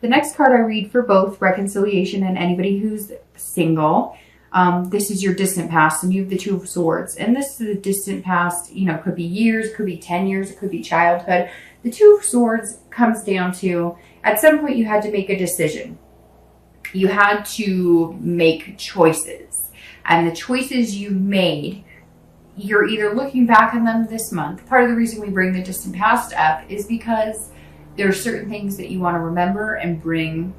The next card I read for both reconciliation and anybody who's single, this is your distant past, and you have the Two of Swords. And this is the distant past, you know, could be years, could be 10 years, it could be childhood. The Two of Swords comes down to, at some point you had to make a decision. You had to make choices. And the choices you made, you're either looking back on them this month. Part of the reason we bring the distant past up is because there are certain things that you want to remember and bring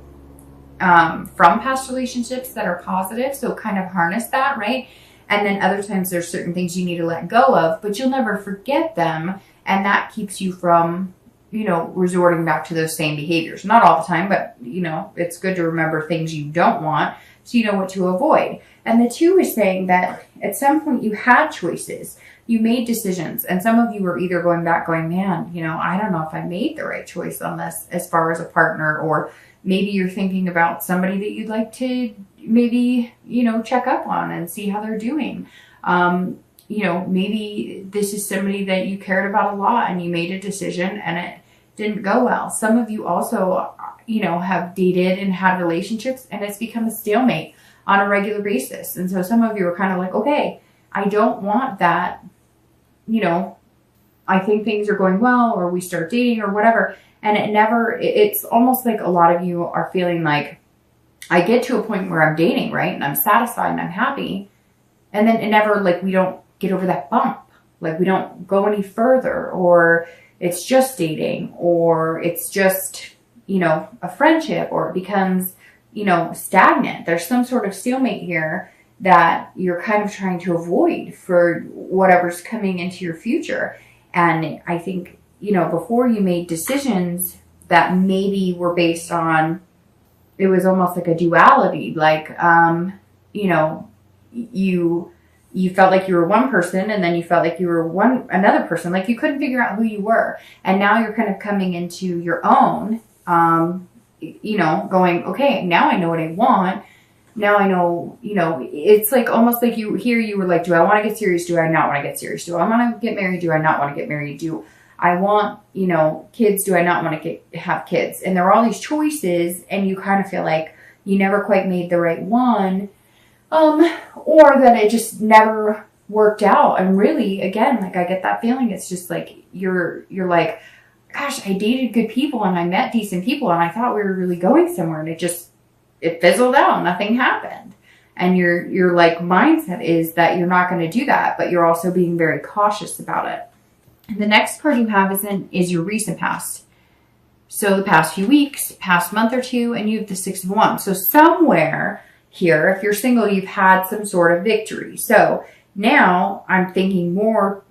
from past relationships that are positive. So kind of harness that, right? And then other times there's certain things you need to let go of, but you'll never forget them. And that keeps you from, you know, resorting back to those same behaviors. Not all the time, but, you know, it's good to remember things you don't want so you know what to avoid. And the Two is saying that at some point you had choices, you made decisions, and some of you were either going back going, man, you know, I don't know if I made the right choice on this as far as a partner, or maybe you're thinking about somebody that you'd like to maybe, you know, check up on and see how they're doing. You know, maybe this is somebody that you cared about a lot and you made a decision and it didn't go well. Some of you also, you know, have dated and had relationships and it's become a stalemate on a regular basis. And so some of you are kind of like, okay, I don't want that. You know, I think things are going well, or we start dating or whatever. And it's almost like a lot of you are feeling like, I get to a point where I'm dating, right? And I'm satisfied and I'm happy. And then it never, like, we don't get over that bump. Like, we don't go any further, or it's just dating, or it's just, you know, a friendship, or it becomes, you know, stagnant. There's some sort of stalemate here that you're kind of trying to avoid for whatever's coming into your future. And I think, you know, before you made decisions that maybe were based on, it was almost like a duality, like, you know, you felt like you were one person, and then you felt like you were another person, like you couldn't figure out who you were. And now you're kind of coming into your own, you know, going, okay, now I know what I want. Now I know, you know, it's like almost like you were like, do I want to get serious? Do I not want to get serious? Do I want to get married? Do I not want to get married? Do I want, you know, kids? Do I not want to have kids? And there are all these choices, and you kind of feel like you never quite made the right one, or that it just never worked out. And really, again, like, I get that feeling. It's just like you're like, gosh, I dated good people and I met decent people and I thought we were really going somewhere, and it fizzled out. Nothing happened. And your like mindset is that you're not going to do that, but you're also being very cautious about it. And the next card you have is your recent past. So the past few weeks, past month or two, and you have the Six of Wands. So somewhere here, if you're single, you've had some sort of victory. So now I'm thinking more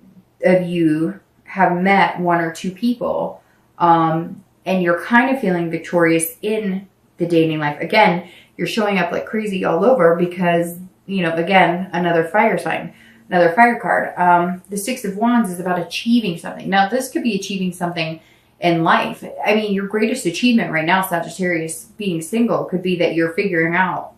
of you have met one or two people, and you're kind of feeling victorious in the dating life. Again, you're showing up like crazy all over because, you know, again, another fire sign, another fire card. The Six of Wands is about achieving something. Now, this could be achieving something in life. I mean, your greatest achievement right now, Sagittarius, being single, could be that you're figuring out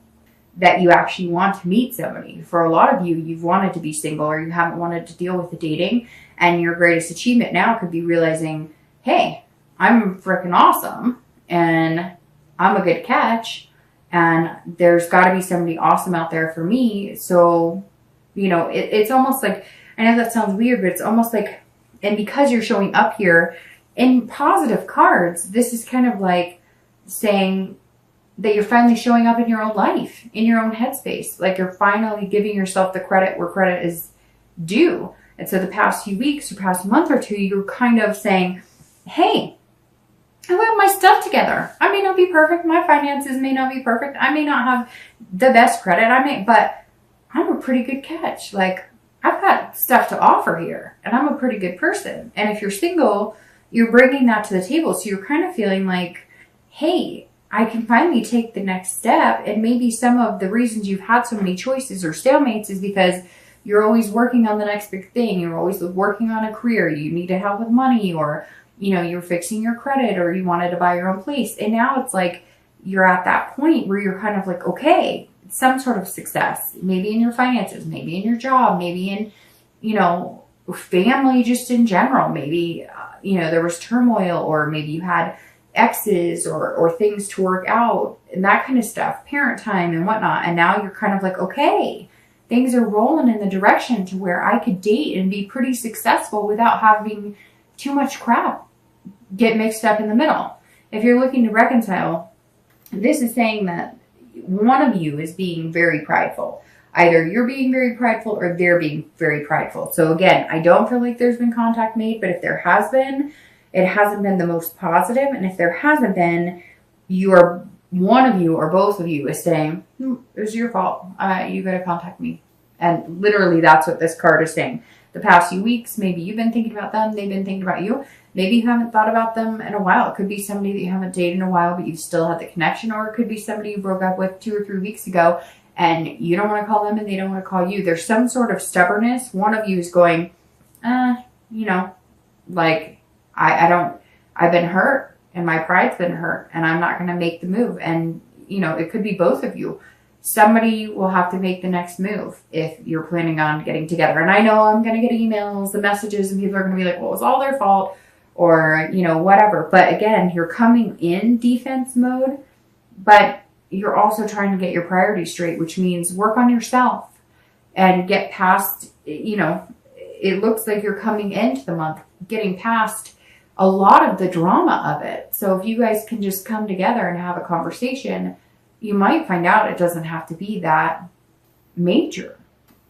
that you actually want to meet somebody. For a lot of you, you've wanted to be single, or you haven't wanted to deal with the dating. And your greatest achievement now could be realizing, hey, I'm freaking awesome and I'm a good catch, and there's got to be somebody awesome out there for me. So, you know, it's almost like, I know that sounds weird, but it's almost like, and because you're showing up here in positive cards, this is kind of like saying that you're finally showing up in your own life, in your own headspace. Like, you're finally giving yourself the credit where credit is due. And so the past few weeks or past month or two, you're kind of saying, hey, I have my stuff together. I may not be perfect. My finances may not be perfect. I may not have the best credit. But I'm a pretty good catch. Like, I've got stuff to offer here, and I'm a pretty good person. And if you're single, you're bringing that to the table. So you're kind of feeling like, hey, I can finally take the next step. And maybe some of the reasons you've had so many choices or stalemates is because you're always working on the next big thing. You're always working on a career. You need to help with money, or, you know, you're fixing your credit, or you wanted to buy your own place. And now it's like you're at that point where you're kind of like, okay, some sort of success, maybe in your finances, maybe in your job, maybe in, you know, family, just in general. Maybe, you know, there was turmoil, or maybe you had exes or things to work out and that kind of stuff, parent time and whatnot. And now you're kind of like, okay, things are rolling in the direction to where I could date and be pretty successful without having too much crap get mixed up in the middle. If you're looking to reconcile, this is saying that one of you is being very prideful. Either you're being very prideful or they're being very prideful. So again, I don't feel like there's been contact made, but if there has been, it hasn't been the most positive. And if there hasn't been, one of you or both of you is saying, it was your fault. You got to contact me. And literally that's what this card is saying. The past few weeks, maybe you've been thinking about them. They've been thinking about you. Maybe you haven't thought about them in a while. It could be somebody that you haven't dated in a while, but you've still had the connection. Or it could be somebody you broke up with 2 or 3 weeks ago and you don't want to call them and they don't want to call you. There's some sort of stubbornness. One of you is going, like, I've been hurt and my pride's been hurt and I'm not going to make the move. And, it could be both of you. Somebody will have to make the next move if you're planning on getting together. And I know I'm going to get emails and messages and people are going to be like, well, it's all their fault or, whatever. But again, you're coming in defense mode, but you're also trying to get your priorities straight, which means work on yourself and get past, it looks like you're coming into the month, getting past a lot of the drama of it. So if you guys can just come together and have a conversation, you might find out it doesn't have to be that major.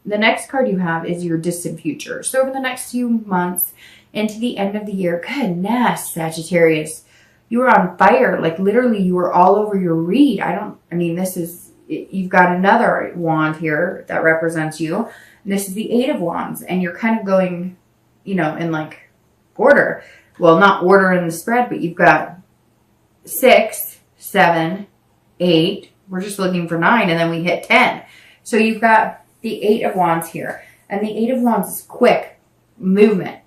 The next card you have is your distant future. So over the next few months into the end of the year, goodness, Sagittarius, you were on fire. Like literally you were all over your read. You've got another wand here that represents you. And this is the 8 of Wands. And you're kind of going, in like order. Well, not order in the spread, but you've got 6, 7, 8. We're just looking for 9 and then we hit 10. So you've got the 8 of Wands here. And the 8 of Wands is quick movement.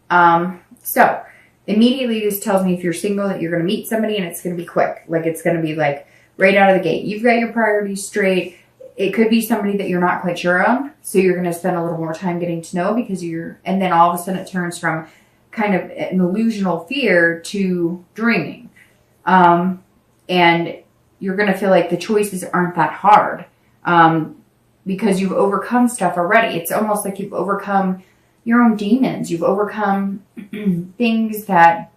So immediately this tells me if you're single that you're going to meet somebody and it's going to be quick. Like it's going to be like right out of the gate. You've got your priorities straight. It could be somebody that you're not quite sure on. So you're going to spend a little more time getting to know because and then all of a sudden it turns from kind of an illusional fear to dreaming. And you're going to feel like the choices aren't that hard because you've overcome stuff already. It's almost like you've overcome your own demons. You've overcome things that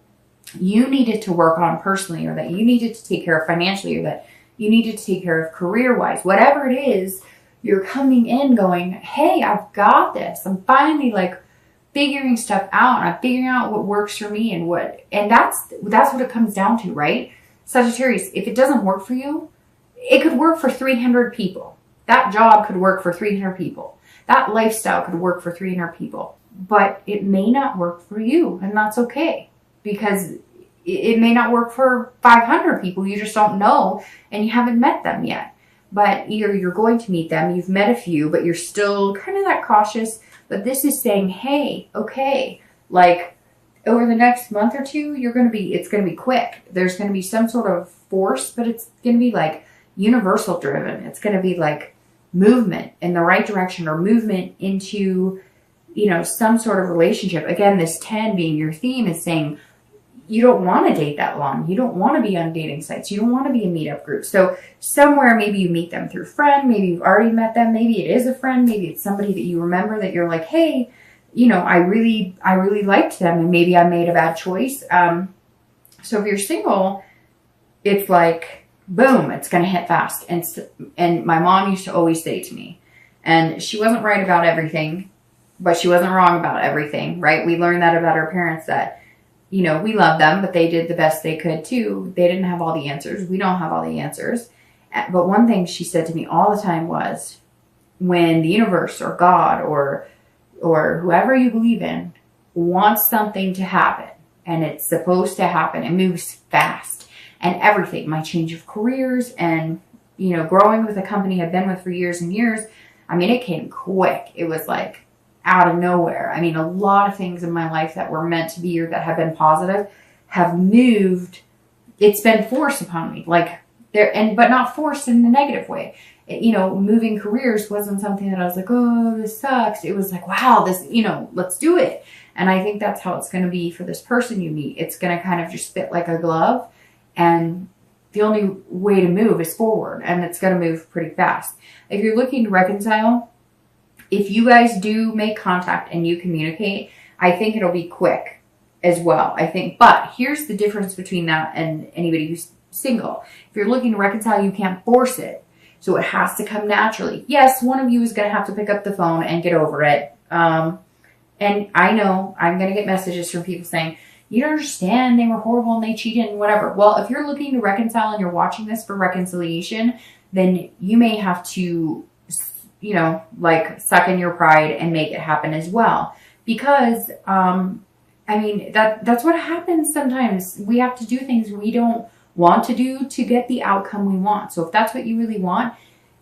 you needed to work on personally or that you needed to take care of financially or that you needed to take care of career-wise. Whatever it is, you're coming in going, hey, I've got this. I'm finally like figuring stuff out. I'm figuring out what works for me and that's what it comes down to, right? Sagittarius, if it doesn't work for you, it could work for 300 people. That job could work for 300 people. That lifestyle could work for 300 people. But it may not work for you, and that's okay. Because it may not work for 500 people. You just don't know, and you haven't met them yet. But either you're going to meet them, you've met a few, but you're still kind of that cautious. But this is saying, hey, okay, like over the next month or two, it's going to be quick. There's going to be some sort of force, but it's going to be like universal driven. It's going to be like movement in the right direction or movement into, some sort of relationship. Again, this 10 being your theme is saying you don't want to date that long. You don't want to be on dating sites. You don't want to be in meetup groups. So somewhere maybe you meet them through friend. Maybe you've already met them. Maybe it is a friend. Maybe it's somebody that you remember that you're like, hey, I really liked them and maybe I made a bad choice. So if you're single, it's like, boom, it's going to hit fast. And my mom used to always say to me, and she wasn't right about everything, but she wasn't wrong about everything, right? We learned that about our parents that, we love them, but they did the best they could too. They didn't have all the answers. We don't have all the answers. But one thing she said to me all the time was, when the universe or God or whoever you believe in wants something to happen and it's supposed to happen, it moves fast. And everything, my change of careers and, growing with a company I've been with for years and years, it came quick. It was like out of nowhere. A lot of things in my life that were meant to be or that have been positive have moved. It's been forced upon me, but not forced in a negative way. Moving careers wasn't something that I was like, oh, this sucks. It was like, wow, this, let's do it. And I think that's how it's going to be for this person you meet. It's going to kind of just fit like a glove. And the only way to move is forward, and it's going to move pretty fast. If you're looking to reconcile, if you guys do make contact and you communicate, I think it'll be quick as well. I think, but here's the difference between that and anybody who's single. If you're looking to reconcile, you can't force it. So it has to come naturally. Yes, one of you is going to have to pick up the phone and get over it. And I know I'm going to get messages from people saying, you don't understand, they were horrible and they cheated and whatever. Well, if you're looking to reconcile and you're watching this for reconciliation, then you may have to, you know, like suck in your pride and make it happen as well. Because, I mean, that's what happens sometimes. We have to do things we don't want to do to get the outcome we want. So if that's what you really want,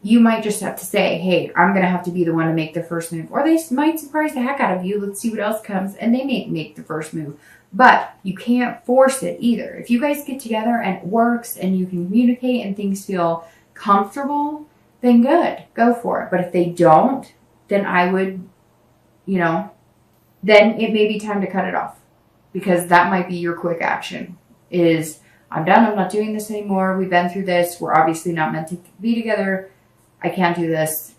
you might just have to say, hey, I'm going to have to be the one to make the first move. Or they might surprise the heck out of you. Let's see what else comes. And they may make the first move. But you can't force it either. If you guys get together and it works and you can communicate and things feel comfortable, then good. Go for it. But if they don't, then I would, you know, then it may be time to cut it off. Because that might be your quick action. Is, I'm done. I'm not doing this anymore. We've been through this. We're obviously not meant to be together. I can't do this.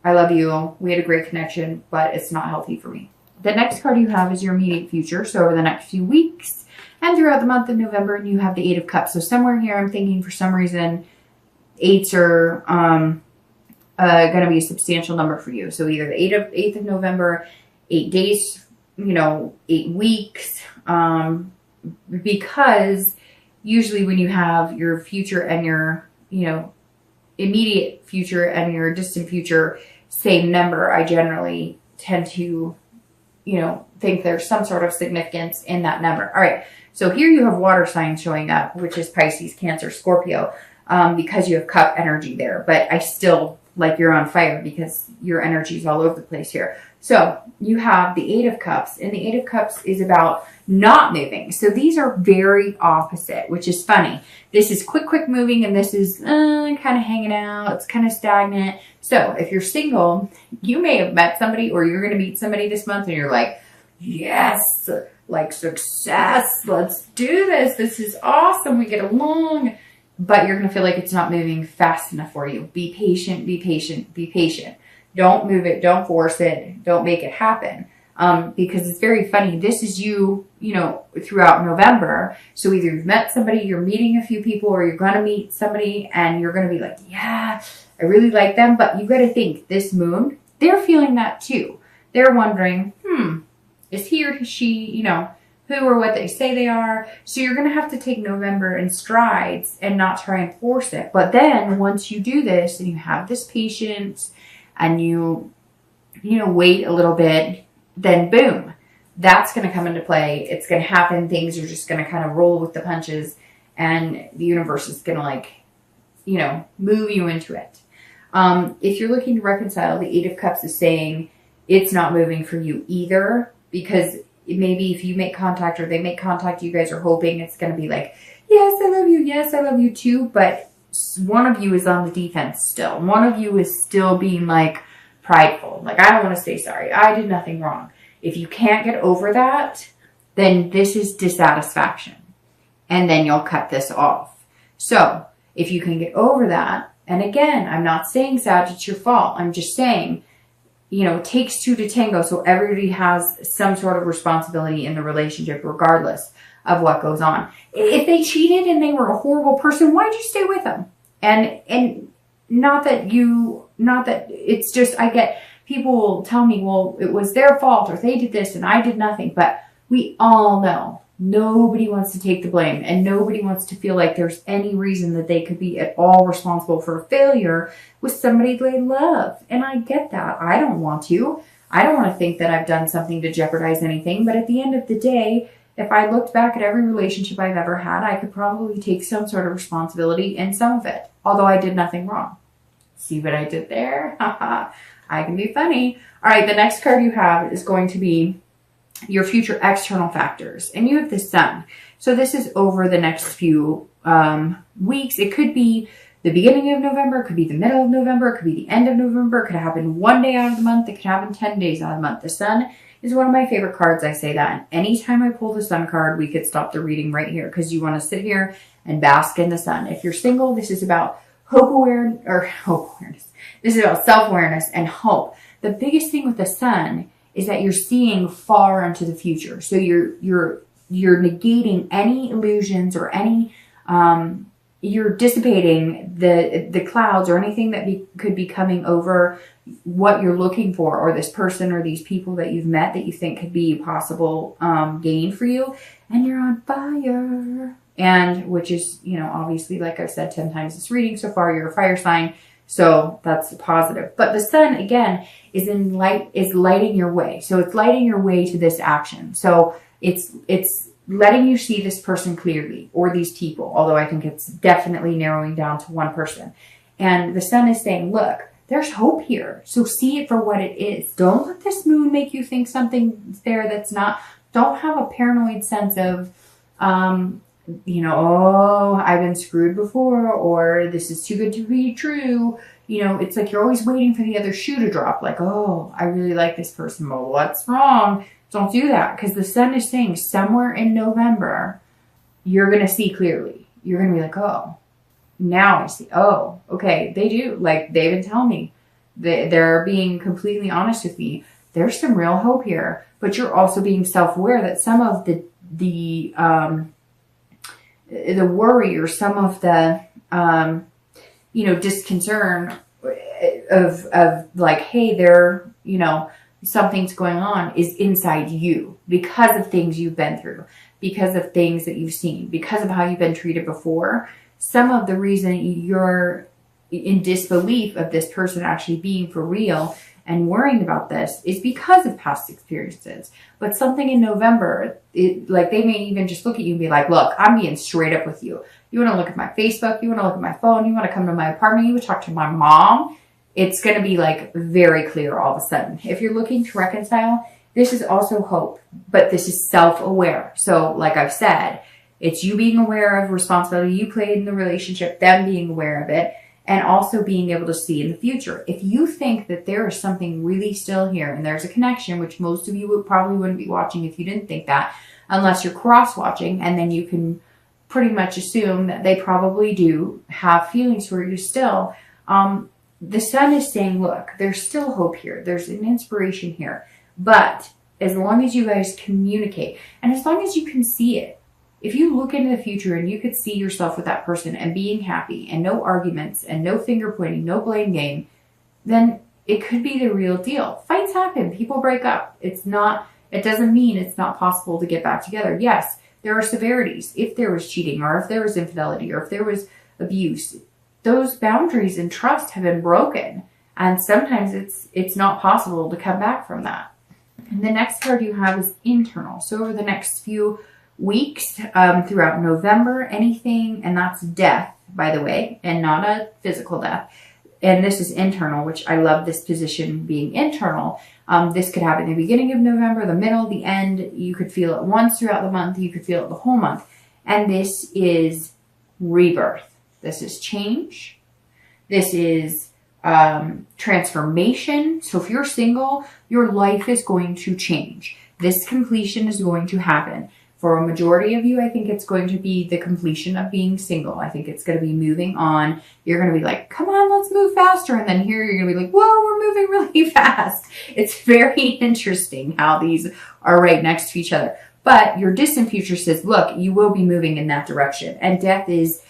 I love you. We had a great connection, but it's not healthy for me. The next card you have is your immediate future. So over the next few weeks and throughout the month of November, and you have the 8 of Cups. So somewhere here, I'm thinking for some reason, 8s are going to be a substantial number for you. So either the 8th of November, 8 days, you know, 8 weeks, because usually when you have your future and your, you know, immediate future and your distant future same number, I generally tend to, you know, think there's some sort of significance in that number. All right. So here you have water signs showing up, which is Pisces, Cancer, Scorpio, because you have cup energy there. But I still like you're on fire because your energy is all over the place here. So you have the 8 of Cups, and the 8 of Cups is about not moving. So these are very opposite, which is funny. This is quick moving, and this is kind of hanging out. It's kind of stagnant. So if you're single, you may have met somebody or you're going to meet somebody this month and you're like, yes, like success. Let's do this. This is awesome. We get along. But you're going to feel like it's not moving fast enough for you. Be patient, be patient, be patient. Don't move it. Don't force it. Don't make it happen. Because it's very funny. This is you, you know, throughout November. So either you've met somebody, you're meeting a few people, or you're going to meet somebody and you're going to be like, yeah, I really like them. But you got to think this moon, they're feeling that too. They're wondering, is he or she, you know, who or what they say they are. So you're going to have to take November in strides and not try and force it. But then once you do this and you have this patience and you know, wait a little bit, then boom, that's going to come into play. It's going to happen. Things are just going to kind of roll with the punches, and the universe is going to, like, you know, move you into it. If you're looking to reconcile, the 8 of Cups is saying it's not moving for you either, because maybe if you make contact or they make contact, you guys are hoping it's going to be like, yes, I love you. Yes, I love you too. But one of you is on the defense still. One of you is still being like prideful. Like, I don't want to say sorry. I did nothing wrong. If you can't get over that, then this is dissatisfaction. And then you'll cut this off. So if you can get over that, and again, I'm not saying, Sag, it's your fault. I'm just saying, you know, it takes 2 to tango, so everybody has some sort of responsibility in the relationship, regardless of what goes on. If they cheated and they were a horrible person, why'd you stay with them? And not that it's just, I get, people will tell me, well, it was their fault, or they did this and I did nothing. But we all know nobody wants to take the blame, and nobody wants to feel like there's any reason that they could be at all responsible for a failure with somebody they love. And I get that. I don't want to. I don't want to think that I've done something to jeopardize anything. But at the end of the day, if I looked back at every relationship I've ever had, I could probably take some sort of responsibility in some of it, although I did nothing wrong. See what I did there? I can be funny. All right, the next card you have is going to be your future external factors, and you have the Sun. So this is over the next few weeks. It could be the beginning of November, it could be the middle of November, it could be the end of November, it could happen 1 day out of the month, it could happen 10 days out of the month. The Sun is one of my favorite cards. I say that. And anytime I pull the Sun card, we could stop the reading right here, because you want to sit here and bask in the sun. If you're single, this is about hope awareness. This is about self-awareness and hope. The biggest thing with the sun is that you're seeing far into the future. So you're negating any illusions or any, you're dissipating the clouds or anything that could be coming over what you're looking for, or this person or these people that you've met that you think could be possible gain for you. And you're on fire. And which is, you know, obviously, like I've said 10 times this reading so far, you're a fire sign. So that's positive. But the sun, again, is lighting your way. So it's lighting your way to this action. So it's letting you see this person clearly, or these people, although I think it's definitely narrowing down to one person. And the sun is saying, look, there's hope here. So see it for what it is. Don't let this moon make you think something's there that's not. Don't have a paranoid sense of, you know, oh, I've been screwed before, or this is too good to be true. You know, it's like you're always waiting for the other shoe to drop. Like, oh, I really like this person. Well, what's wrong? Don't do that, because the sun is saying somewhere in November, you're going to see clearly. You're going to be like, oh, now I see. Oh, okay, they do. Like, they've been telling me. They're being completely honest with me. There's some real hope here. But you're also being self-aware that some of the worry, or some of the, you know, disconcern of like, hey, there, you know, something's going on, is inside you because of things you've been through, because of things that you've seen, because of how you've been treated before. Some of the reason you're in disbelief of this person actually being for real and worrying about this is because of past experiences. But something in November, like they may even just look at you and be like, look, I'm being straight up with you. You want to look at my Facebook, you want to look at my phone, you want to come to my apartment, you would talk to my mom. It's going to be like very clear all of a sudden. If you're looking to reconcile, this is also hope, but this is self-aware. So like I've said, it's you being aware of responsibility you played in the relationship, them being aware of it, and also being able to see in the future. If you think that there is something really still here and there's a connection, which most of you probably wouldn't be watching if you didn't think that, unless you're cross-watching, and then you can pretty much assume that they probably do have feelings for you still. The sun is saying, look, there's still hope here. There's an inspiration here. But as long as you guys communicate, and as long as you can see it, if you look into the future and you could see yourself with that person and being happy and no arguments and no finger pointing, no blame game, then it could be the real deal. Fights happen. People break up. It doesn't mean it's not possible to get back together. Yes, there are severities. If there was cheating, or if there was infidelity, or if there was abuse, those boundaries and trust have been broken. And sometimes it's not possible to come back from that. And the next card you have is internal. So over the next few weeks, throughout November, anything, and that's death, by the way, and not a physical death. And this is internal, which I love this position being internal. This could happen in the beginning of November, the middle, the end. You could feel it once throughout the month. You could feel it the whole month. And this is rebirth. This is change. This is transformation. So if you're single, your life is going to change. This completion is going to happen. For a majority of you, I think it's going to be the completion of being single. I think it's going to be moving on. You're going to be like, come on, let's move faster. And then here you're going to be like, whoa, we're moving really fast. It's very interesting how these are right next to each other. But your distant future says, look, you will be moving in that direction. And death is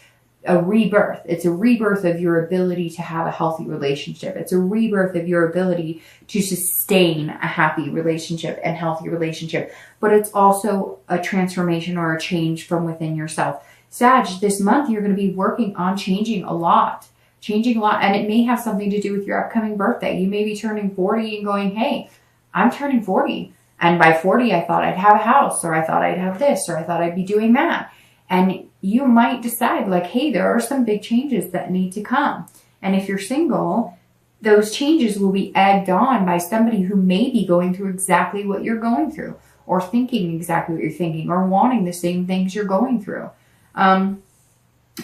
a rebirth. It's a rebirth of your ability to have a healthy relationship. It's a rebirth of your ability to sustain a happy relationship and healthy relationship. But it's also a transformation or a change from within yourself. Sag, this month you're going to be working on changing a lot. And it may have something to do with your upcoming birthday. You may be turning 40 and going, hey, I'm turning 40. And by 40, I thought I'd have a house, or I thought I'd have this, or I thought I'd be doing that. And you might decide like, hey, there are some big changes that need to come. And if you're single, those changes will be egged on by somebody who may be going through exactly what you're going through, or thinking exactly what you're thinking, or wanting the same things you're going through.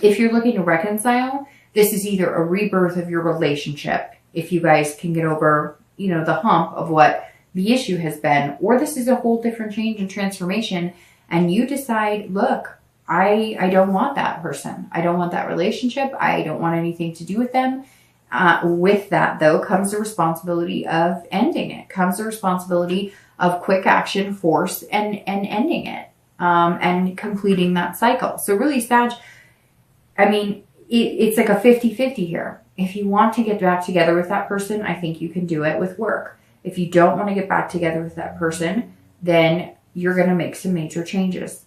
If you're looking to reconcile, this is either a rebirth of your relationship, if you guys can get over, you know, the hump of what the issue has been, or this is a whole different change and transformation, and you decide, look, I don't want that person. I don't want that relationship. I don't want anything to do with them. With that, though, comes the responsibility of ending it, comes the responsibility of quick action, force, and ending it, and completing that cycle. So really, Sag, I mean, it's like a 50-50 here. If you want to get back together with that person, I think you can do it with work. If you don't want to get back together with that person, then you're going to make some major changes.